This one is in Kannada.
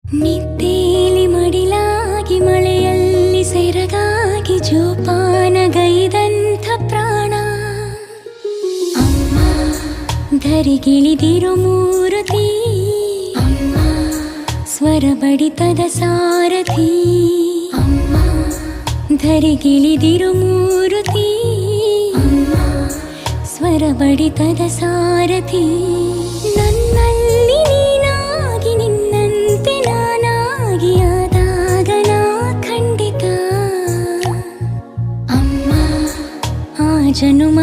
ನಿದ್ದೇಲಿ ಮಡಿಲಾಗಿ ಮಳೆಯಲ್ಲಿ ಸೆರಗಾಗಿ ಜೋಪಾನಗೈದಂಥ ಪ್ರಾಣ ಅಮ್ಮ ಧರಿಗಿಳಿದಿರೋ ಮೂರುತಿ ಅಮ್ಮ ಸ್ವರ ಬಡಿತದ ಸಾರಥಿ ಅಮ್ಮ ಧರಿಗಿಳಿದಿರೋ ಮೂರುತಿ ಅಮ್ಮ ಸ್ವರ ಬಡಿತದ ಸಾರಥಿ ನನ್ನಲ್ಲಿ ನೀನಾಗಿ ನಿನ್ನಂತೆ ನಾನಾಗಿ ಆದಾಗ ನಾ ಖಂಡಿತ ಅಮ್ಮ ಆ ಜನುಮ